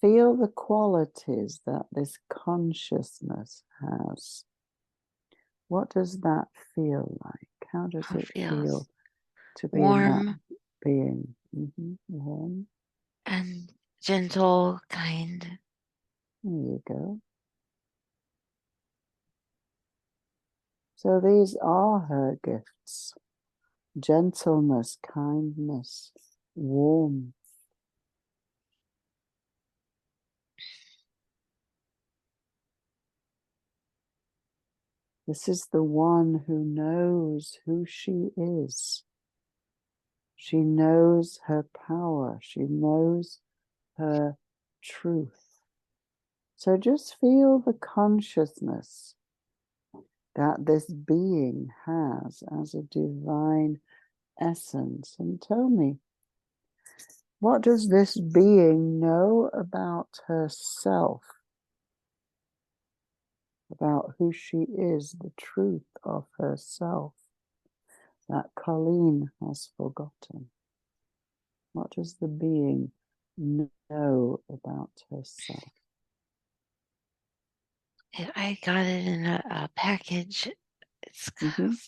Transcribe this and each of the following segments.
feel the qualities that this consciousness has. What does that feel like? How does it feel to be in that being? Warm and gentle, kind. There you go. So these are her gifts: gentleness, kindness, warmth. This is the one who knows who she is. She knows her power. She knows her truth. So just feel the consciousness that this being has as a divine essence. And tell me, what does this being know about herself? About who she is, the truth of herself that Colleen has forgotten? What does the being know about herself? I got it in a package.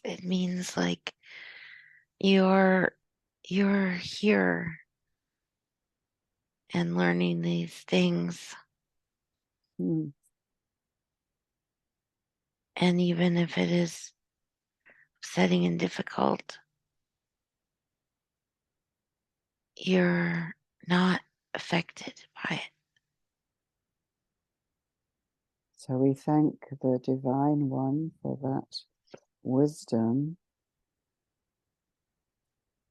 It means like you're here and learning these things. And even if it is upsetting and difficult, you're not affected by it. So we thank the Divine One for that wisdom.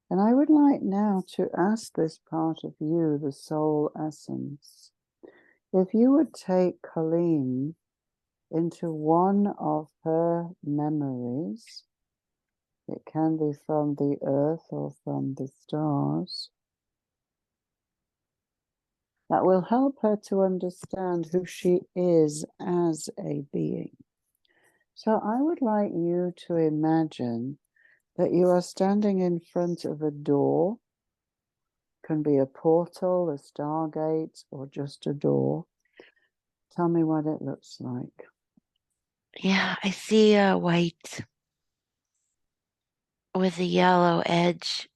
And I would like now to ask this part of you, the soul essence, if you would take Colleen into one of her memories. It can be from the earth or from the stars. That will help her to understand who she is as a being. So I would like you to imagine that you are standing in front of a door. Can be a portal, a stargate, or just a door. Tell me what it looks like. Yeah, I see a white with a yellow edge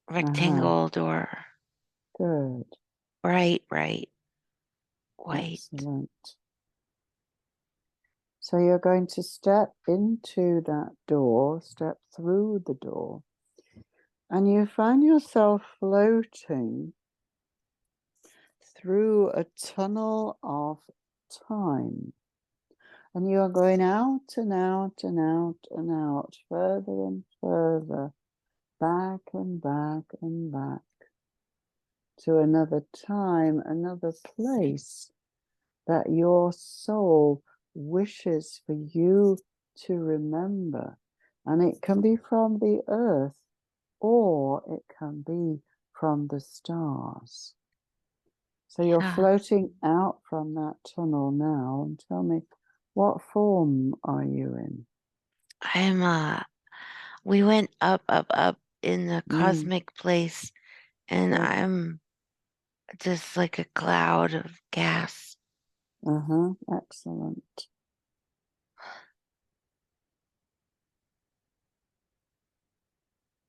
rectangle door. Good. Bright white. Excellent. So you're going to step into that door, step through the door, and you find yourself floating through a tunnel of time. And you are going out and out and out and out, further and further, back and back and back to another time, another place that your soul wishes for you to remember. And it can be from the earth or it can be from the stars. So you're floating out from that tunnel now, and tell me, what form are you in? We went up in the cosmic place, and I'm just like a cloud of gas. Excellent.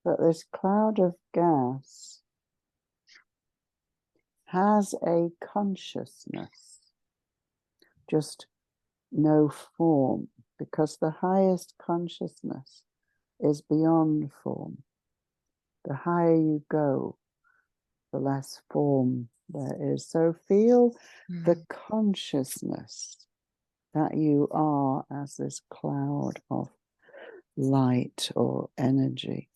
But this cloud of gas has a consciousness, just no form, because the highest consciousness is beyond form. The higher you go, the less form there is. So feel the consciousness that you are as this cloud of light or energy.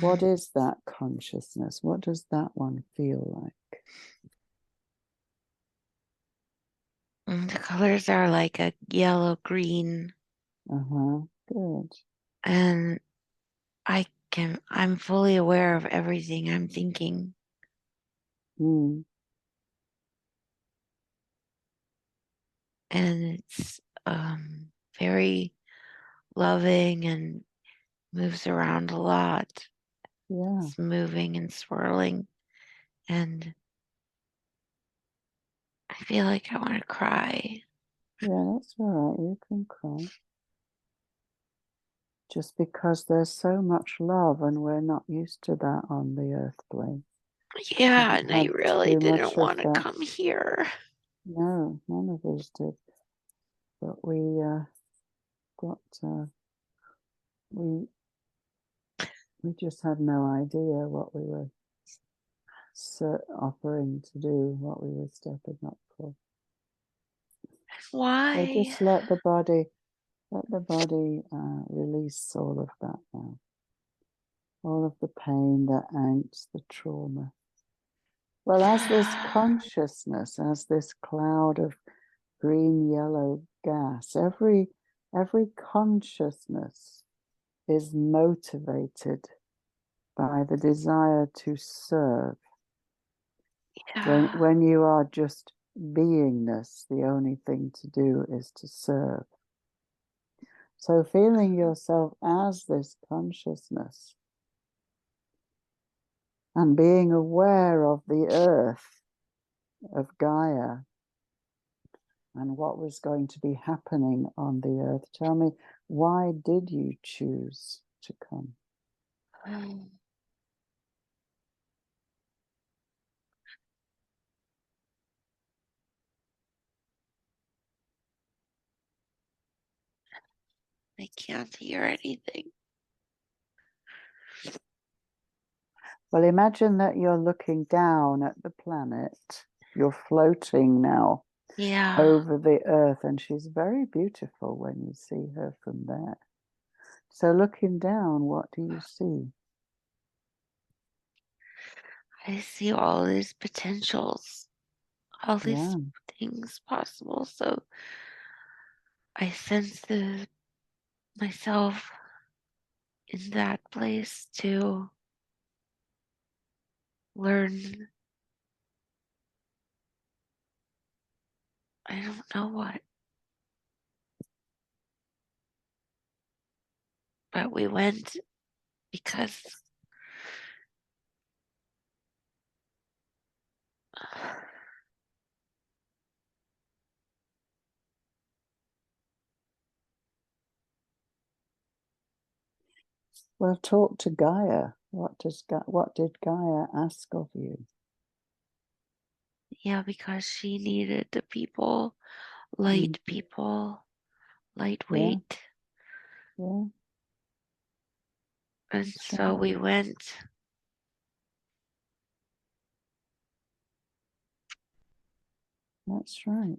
What is that consciousness? What does that one feel like? The colors are like a yellow green. Good. And I'm fully aware of everything I'm thinking. And it's very loving and moves around a lot. Yeah. It's moving and swirling. And I feel like I want to cry. Yeah, that's all right. You can cry. Just because there's so much love and we're not used to that on the earth plane. Yeah, Haven't and I had really too didn't much of want to that. come here. No, none of us did. But got we just had no idea what we were offering to do, what we were stepping up for. So Why? just let the body release all of that now. All of the pain, the angst, the trauma. Well, as this consciousness, as this cloud of green, yellow gas, every consciousness is motivated by the desire to serve. Yeah. When you are just beingness, the only thing to do is to serve. So feeling yourself as this consciousness and being aware of the earth, of Gaia, and what was going to be happening on the earth. Tell me, why did you choose to come? I can't hear anything. Well, imagine that you're looking down at the planet. You're floating now over the earth, and she's very beautiful when you see her from there. So looking down, what do you see? I see all these potentials, all these Yeah, things possible. So I sense myself in that place to learn. I don't know what, but we went because well, talk to Gaia. What did Gaia ask of you? yeah, because she needed the people, light people, Yeah, lightweight. yeah, And that's so right. we went That's right.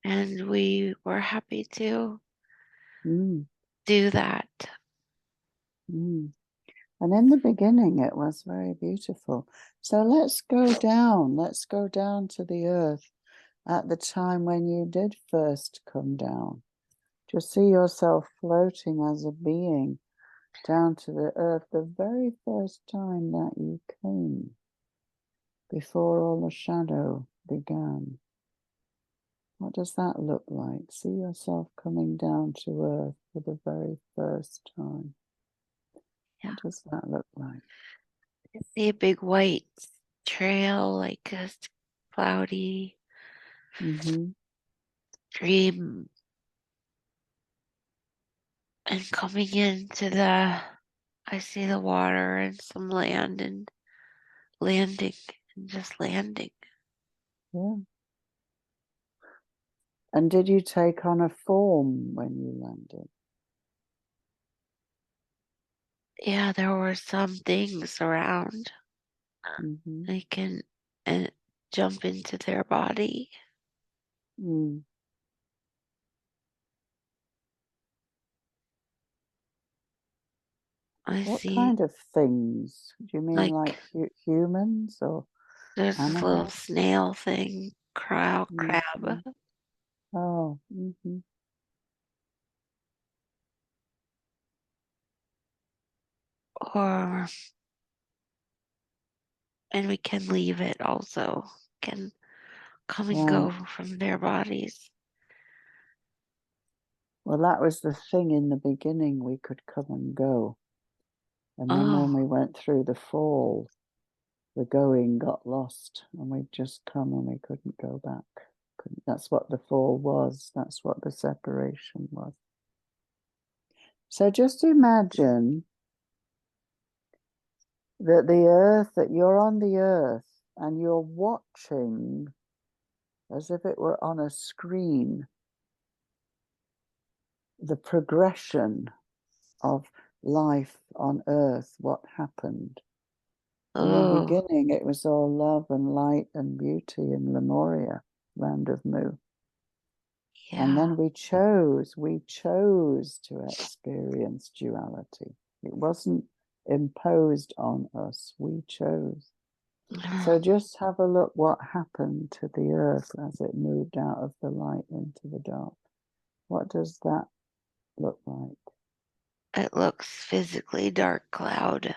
and we were happy to Mm, do that. mm. And in the beginning, it was very beautiful. So let's go down. Let's go down to the earth at the time when you did first come down. Just see yourself floating as a being down to the earth the very first time that you came, before all the shadow began. What does that look like? See yourself coming down to earth for the very first time. Yeah. What does that look like? I see a big white trail, like a cloudy Mm-hmm. dream, and coming into I see the water and some land and landing and just landing. Yeah. And did you take on a form when you landed? Yeah, there were some things around. Mm-hmm. I can and jump into their body. Mm. I What see kind of things? Do you mean like like humans or there's this little animals? snail thing, crab, Mm-hmm. Oh, mm-hmm. or and we can leave it also. Can come and Right. go from their bodies. Well, that was the thing in the beginning. We could come and go. And then when Oh, we went through the fall, the going got lost and we'd just come and we couldn't go back. That's what the fall was. That's what the separation was. So just imagine that that you're on the earth and you're watching as if it were on a screen the progression of life on earth, what happened. In the beginning, it was all love and light and beauty in Lemuria, land of Mu. Yeah. And then we chose to experience duality. It wasn't imposed on us, we chose. So just have a look what happened to the earth as it moved out of the light into the dark. What does that look like? It looks physically dark cloud.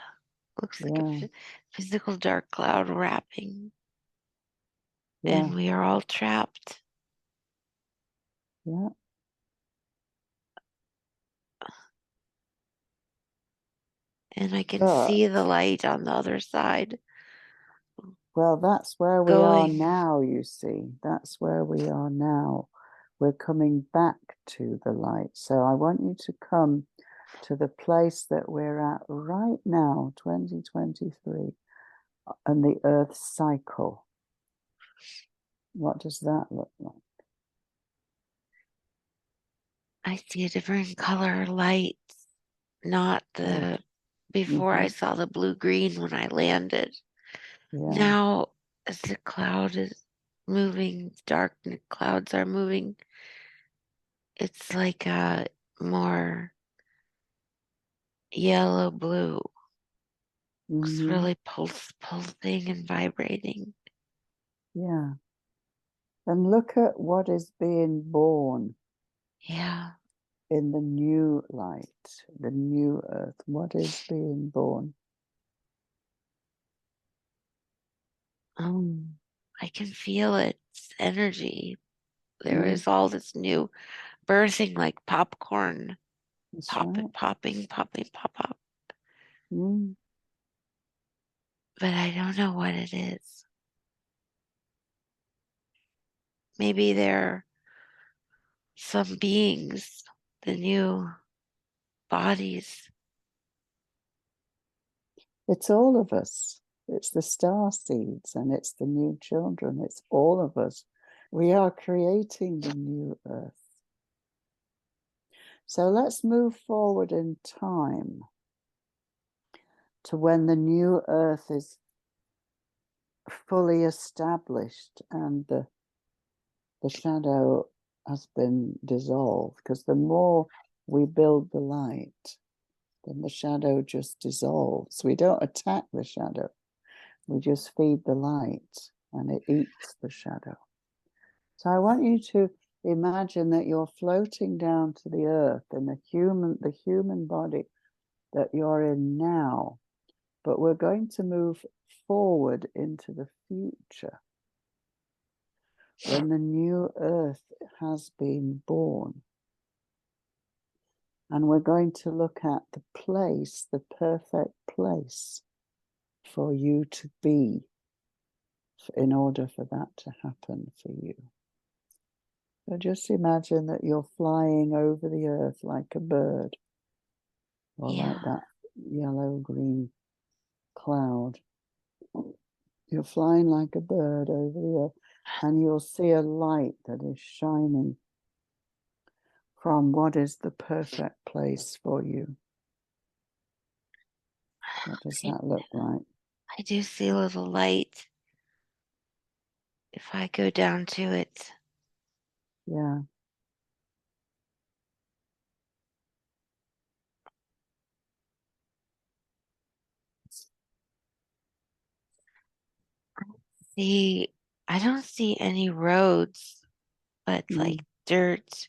Looks like a physical dark cloud wrapping. Yeah. And we are all trapped. Yeah. And I can see the light on the other side. Well, that's where we are now, you see. That's where we are now. We're coming back to the light. So I want you to come to the place that we're at right now, 2023, and the Earth cycle. What does that look like? I see a different color light, not the before I saw the blue-green when I landed. Yeah. Now, as the cloud is moving, dark clouds are moving, it's like a more yellow-blue. Looks really pulsing and vibrating. Yeah. And look at what is being born. Yeah. In the new light, the new earth, what is being born? I can feel its energy. There is all this new birthing like popcorn. That's popping, pop up. But I don't know what it is. Maybe they're some beings, the new bodies. It's all of us. It's the star seeds and it's the new children. It's all of us. We are creating the new earth. So let's move forward in time to when the new earth is fully established and the shadow has been dissolved. Because the more we build the light, then the shadow just dissolves. We don't attack the shadow. We just feed the light and it eats the shadow. So I want you to imagine that you're floating down to the earth in the human body that you're in now, but we're going to move forward into the future when the new earth has been born. And we're going to look at the place, the perfect place for you to be in order for that to happen for you. So just imagine that you're flying over the earth like a bird, or like that yellow-green cloud. You're flying like a bird over the earth, and you'll see a light that is shining from what is the perfect place for you. What does that look like? I do see a little light. If I go down to it. Yeah. I don't see any roads, but like dirt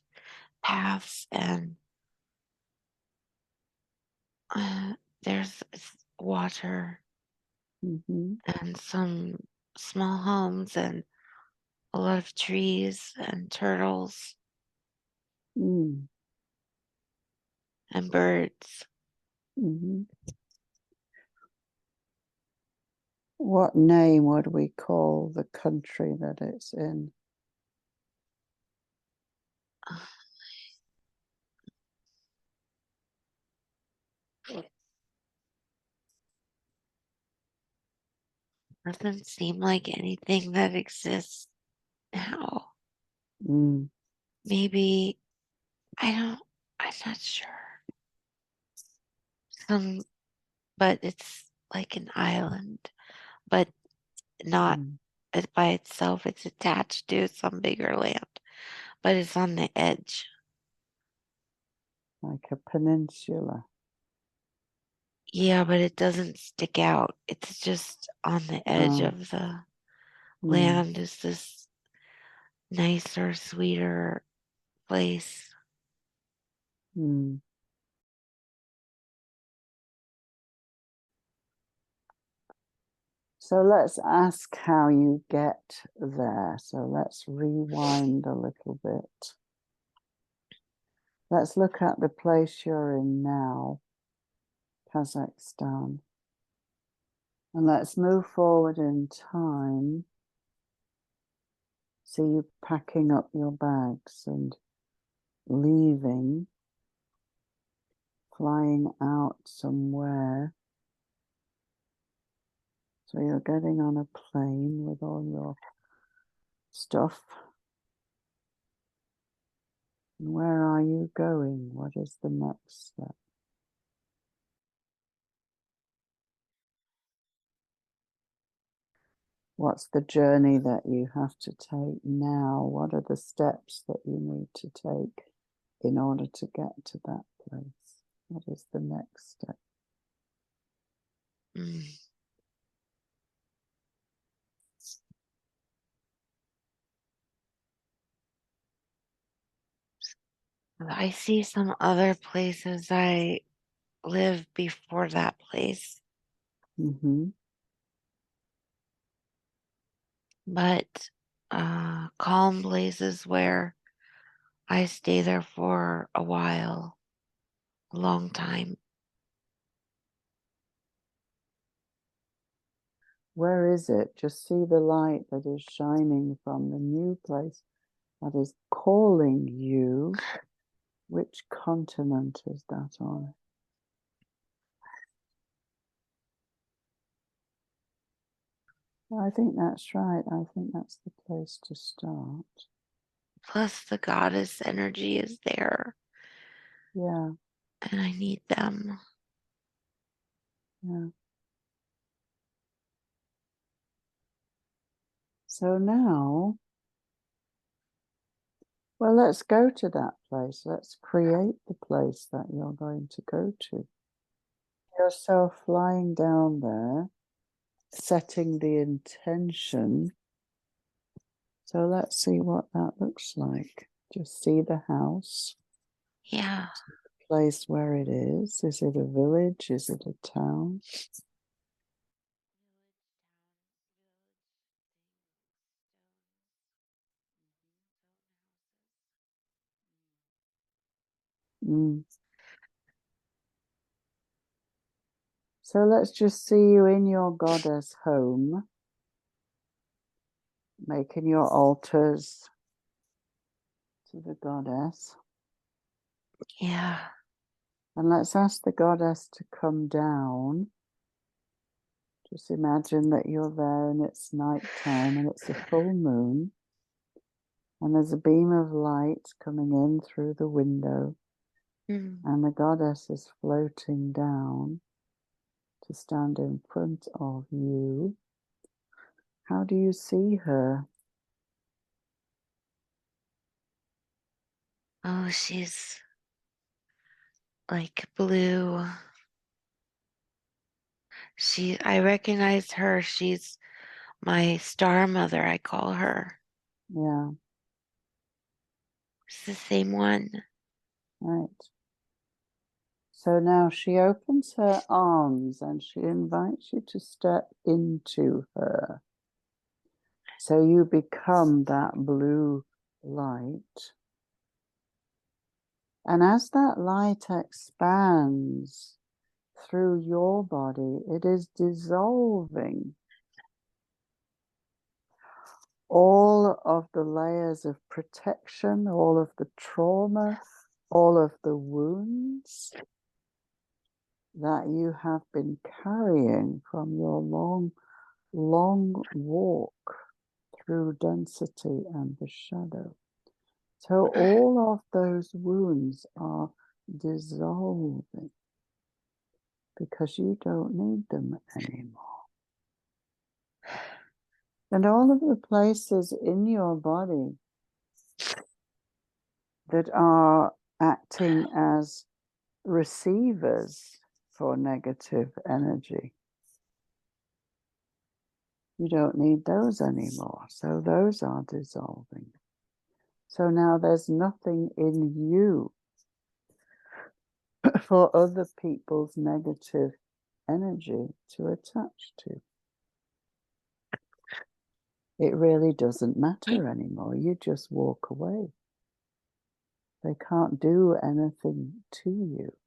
paths, and there's water and some small homes and a lot of trees and turtles and birds. What name would we call the country that it's in? Doesn't seem like anything that exists now. Maybe, I'm not sure. But it's like an island, but not by itself. It's attached to some bigger land, but it's on the edge. Like a peninsula. Yeah, but it doesn't stick out. It's just on the edge of the land is this nicer, sweeter place. So let's ask how you get there. So let's rewind a little bit. Let's look at the place you're in now, Kazakhstan. And let's move forward in time. See you packing up your bags and leaving, flying out somewhere. So you're getting on a plane with all your stuff. And where are you going? What is the next step? What's the journey that you have to take now? What are the steps that you need to take in order to get to that place? What is the next step? I see some other places I lived before that place. But calm places where I stay there for a while, a long time. Where is it? Just see the light that is shining from the new place that is calling you. Which continent is that on? I think that's right. I think that's the place to start. Plus the goddess energy is there. Yeah. And I need them. Yeah. So now, well, let's go to that place. Let's create the place that you're going to go to. Yourself flying down there, setting the intention. So let's see what that looks like. Just see the house. Yeah. The place where it is. Is it a village? Is it a town? So let's just see you in your goddess home, making your altars to the goddess. Yeah. And let's ask the goddess to come down. Just imagine that you're there and it's nighttime and it's a full moon. And there's a beam of light coming in through the window. And the goddess is floating down to stand in front of you. How do you see her? Oh, she's like blue. I recognize her. She's my star mother, I call her. Yeah. It's the same one. Right. So now she opens her arms and she invites you to step into her. So you become that blue light. And as that light expands through your body, it is dissolving all of the layers of protection, all of the trauma, all of the wounds that you have been carrying from your long walk through density and the shadow. So all of those wounds are dissolving because you don't need them anymore. And all of the places in your body that are acting as receivers for negative energy, you don't need those anymore. So those are dissolving. So now there's nothing in you for other people's negative energy to attach to. It really doesn't matter anymore. You just walk away. They can't do anything to you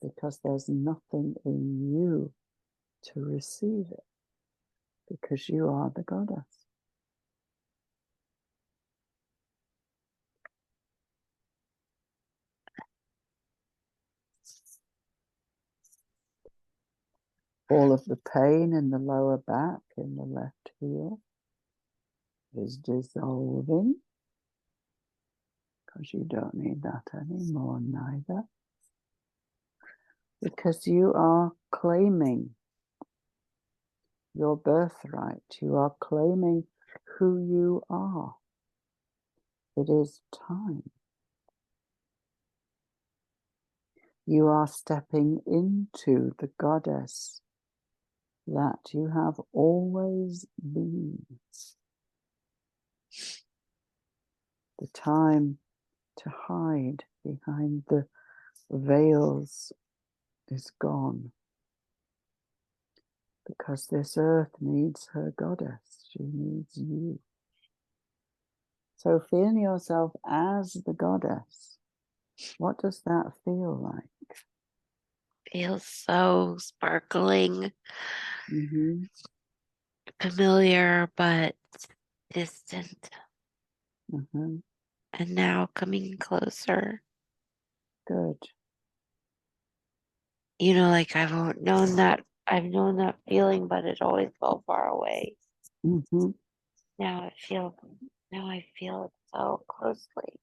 because there's nothing in you to receive it, because you are the goddess. All of the pain in the lower back, in the left heel, is dissolving because you don't need that anymore neither. Because you are claiming your birthright. You are claiming who you are. It is time. You are stepping into the goddess that you have always been. The time to hide behind the veils is gone, because this earth needs her goddess. She needs you. So feel yourself as the goddess. What does that feel like? Feels so sparkling, familiar, but distant. And now coming closer. Good. You know, like I've known that feeling, but it always felt far away. Now I feel it so closely.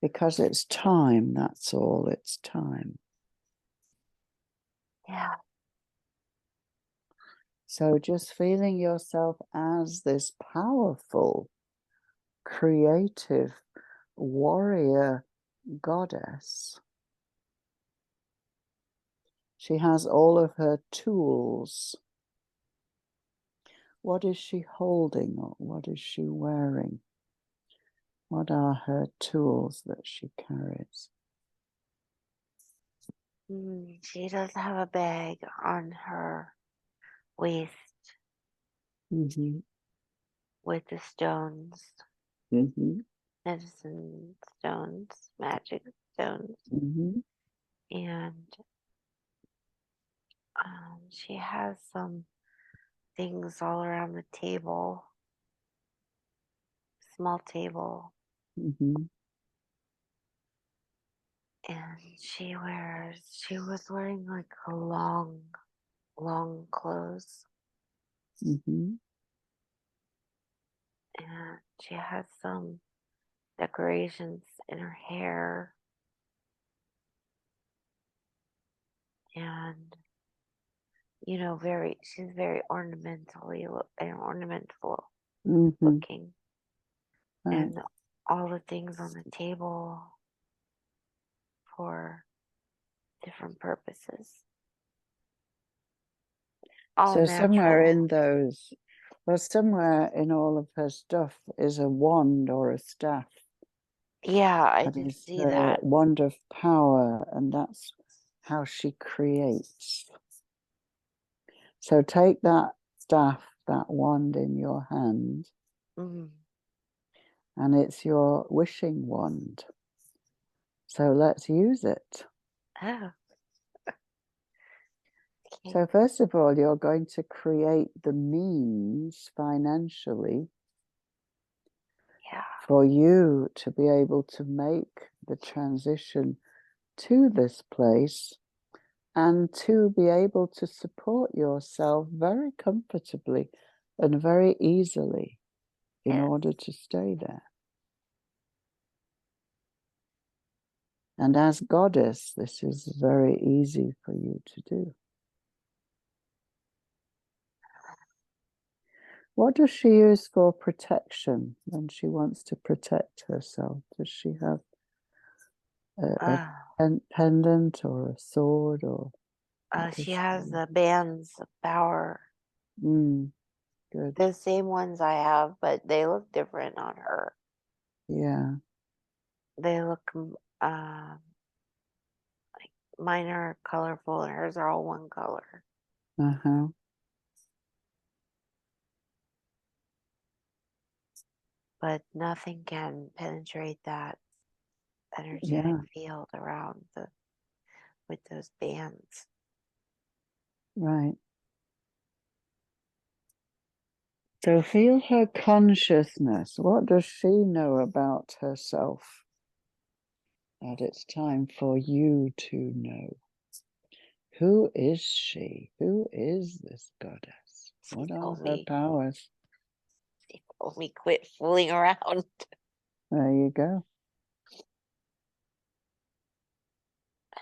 Because it's time, that's all, it's time. Yeah. So just feeling yourself as this powerful, creative warrior goddess. She has all of her tools. What is she holding, or what is she wearing? What are her tools that she carries? She does have a bag on her waist with the stones, medicine stones, magic stones, and she has some things all around the table, small table, and she was wearing like a long clothes, and she has some decorations in her hair, and you know, she's very ornamental looking, and all the things on the table for different purposes. All so natural. Somewhere in all of her stuff is a wand or a staff. Yeah, I did see that. Wand of power, and that's how she creates. So take that staff, that wand in your hand, and it's your wishing wand. So let's use it. Oh. So first of all, you're going to create the means financially Yeah. For you to be able to make the transition to this place and to be able to support yourself very comfortably and very easily in order to stay there. And as goddess, this is very easy for you to do. What does she use for protection when she wants to protect herself? Does she have a pendant or a sword, or she has the bands of power. Good. The same ones I have, but they look different on her. Yeah. They look like mine are colorful and hers are all one color. Uh-huh. But nothing can penetrate that energetic field around with those bands. Right. So feel her consciousness. What does she know about herself? And it's time for you to know. Who is she? Who is this goddess? What are her powers? She told me quit fooling around. There you go.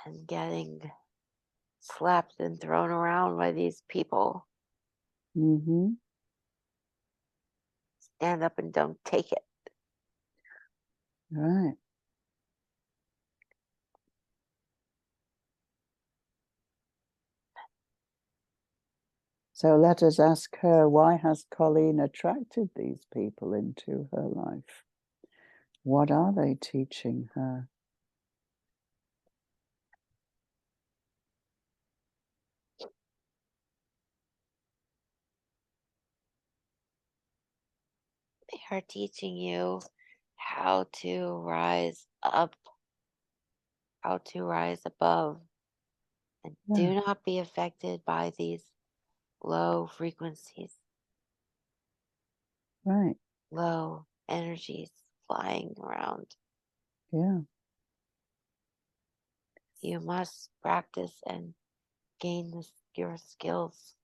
And getting slapped and thrown around by these people. Mm-hmm. Stand up and don't take it. Right. So let us ask her, why has Colleen attracted these people into her life? What are they teaching her? They are teaching you how to rise up, how to rise above, and do not be affected by these low frequencies. Right. Low energies flying around. Yeah. You must practice and gain your skills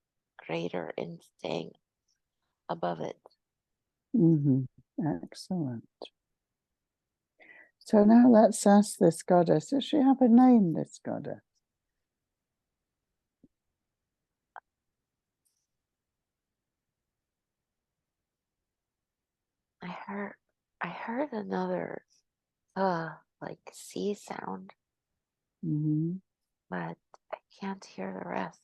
greater in staying above it. Mm-hmm. Excellent. So now let's ask this goddess, does she have a name, this goddess? I heard another like C sound, but I can't hear the rest.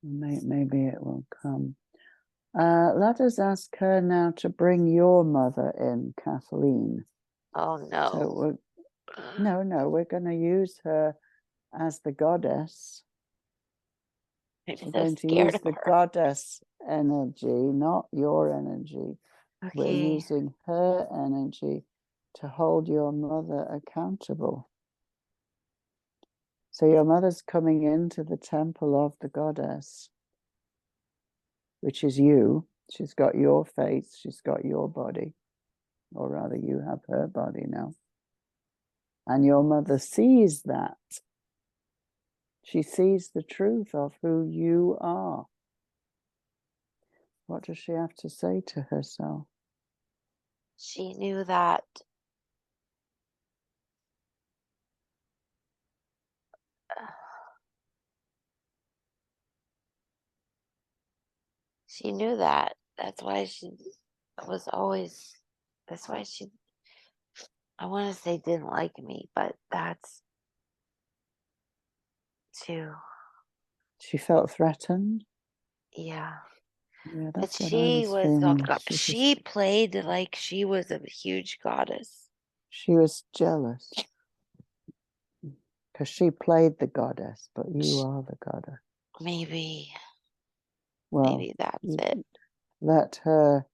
Maybe it will come. Let us ask her now to bring your mother in, Kathleen. Oh no. So we're going to use her as the goddess. I'm We're going to use the goddess energy, not your energy. Okay. We're using her energy to hold your mother accountable. So your mother's coming into the temple of the goddess, which is you. She's got your face, she's got your body, or rather you have her body now. And your mother sees that. She sees the truth of who you are. What does she have to say to herself? She knew that she knew that. That's why she was always, that's why she, I want to say didn't like me, but that's too. She felt threatened? Yeah. Yeah, But that's what I she was feeling. she played like she was a huge goddess. She was jealous. Because she played the goddess, but you are the goddess. Maybe. Well, maybe that's it. Let her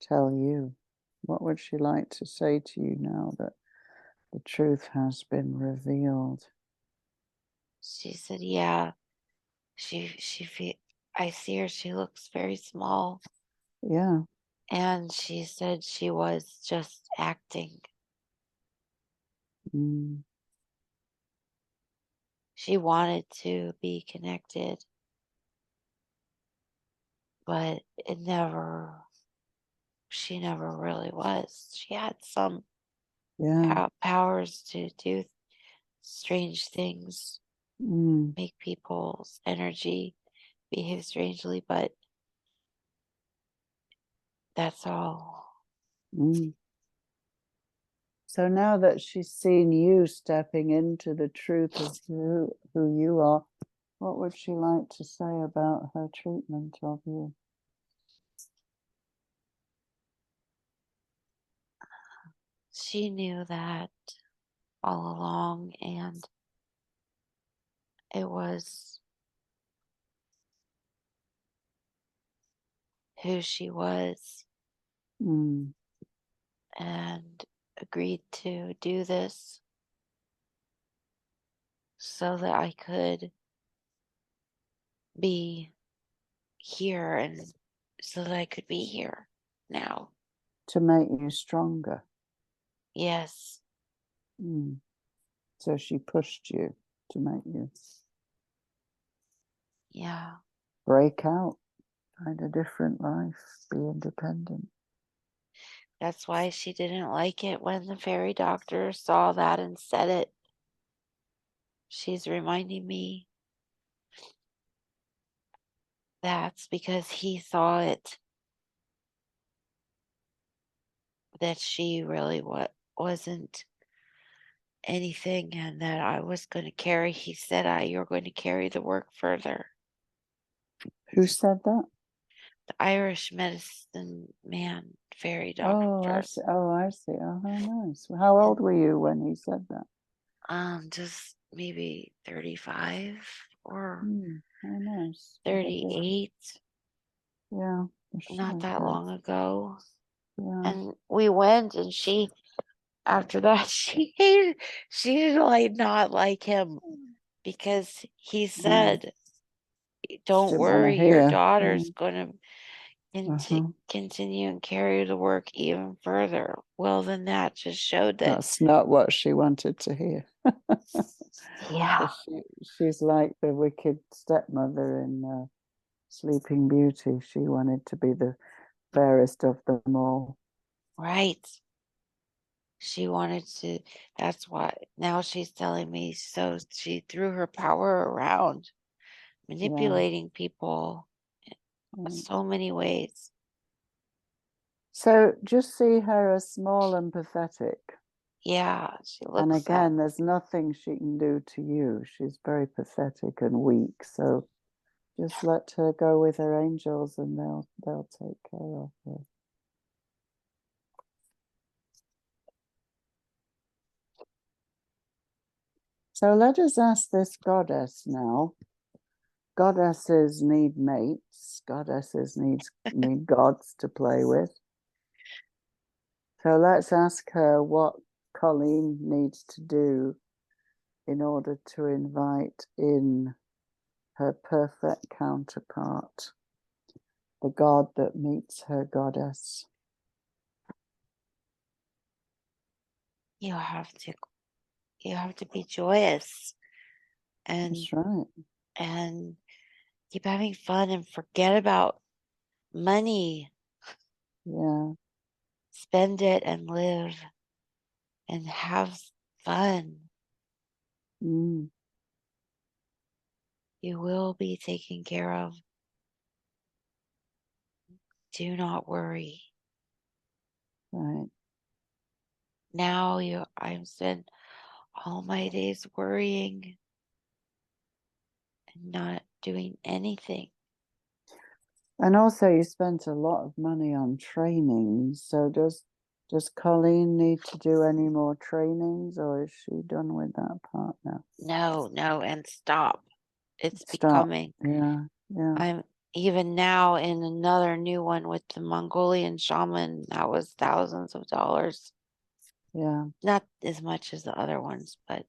tell you. What would she like to say to you now that the truth has been revealed? She said, yeah, I see her, she looks very small. Yeah. And she said she was just acting. She wanted to be connected, but she never really was. She had some powers to do strange things, make people's energy behave strangely, but that's all. So now that she's seen you stepping into the truth of who you are, what would she like to say about her treatment of you? She knew that all along, and it was who she was, and agreed to do this so that I could be here, and so that I could be here now. To make you stronger. Yes. So she pushed you to make you. Yeah. Break out, find a different life, be independent. That's why she didn't like it when the fairy doctor saw that and said it. She's reminding me that's because he saw it, that she really wasn't anything, and that I was going to carry. He said, "You're going to carry the work further." Who said that? The Irish medicine man, fairy Oh, doctor. I see. Oh, I see. Oh, how nice. How old were you when he said that? Just maybe 35 or how nice. 38. Yeah. Not that long ago. Yeah. And we went, and after that, she did like not like him because he said, "Don't worry, your daughter's going to continue and carry the work even further." Well, then that just showed that that's not what she wanted to hear. Yeah. She's like the wicked stepmother in Sleeping Beauty. She wanted to be the fairest of them all. Right. She wanted to, that's why now she's telling me, so she threw her power around, manipulating people in so many ways. So just see her as small and pathetic. Yeah, she looks. And again, there's nothing she can do to you. She's very pathetic and weak. So just let her go with her angels, and they'll take care of her. So let us ask this goddess now. Goddesses need mates. Goddesses need gods to play with. So let's ask her what Colleen needs to do in order to invite in her perfect counterpart, the god that meets her goddess. You have to be joyous, and that's right, and keep having fun and forget about money. Yeah. Spend it and live and have fun. You will be taken care of. Do not worry. Right. Now I'm spent all my days worrying and not doing anything. And also you spent a lot of money on training. So does Colleen need to do any more trainings, or is she done with that part now? No, and stop. It's becoming. Yeah. I'm even now in another new one with the Mongolian shaman. That was thousands of dollars. Yeah. Not as much as the other ones, but.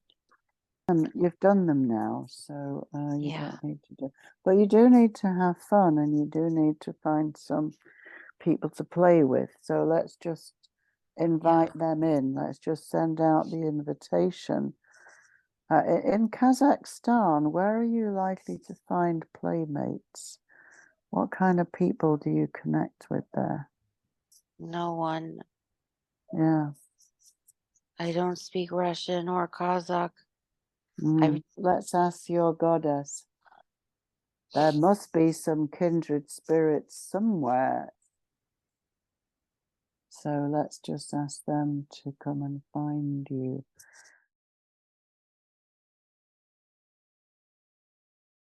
And you've done them now, so you don't need to do. But you do need to have fun, and you do need to find some people to play with. So let's just invite them in. Let's just send out the invitation. In Kazakhstan, where are you likely to find playmates? What kind of people do you connect with there? No one. Yeah. I don't speak Russian or Kazakh. Let's ask your goddess. There must be some kindred spirits somewhere. So let's just ask them to come and find you.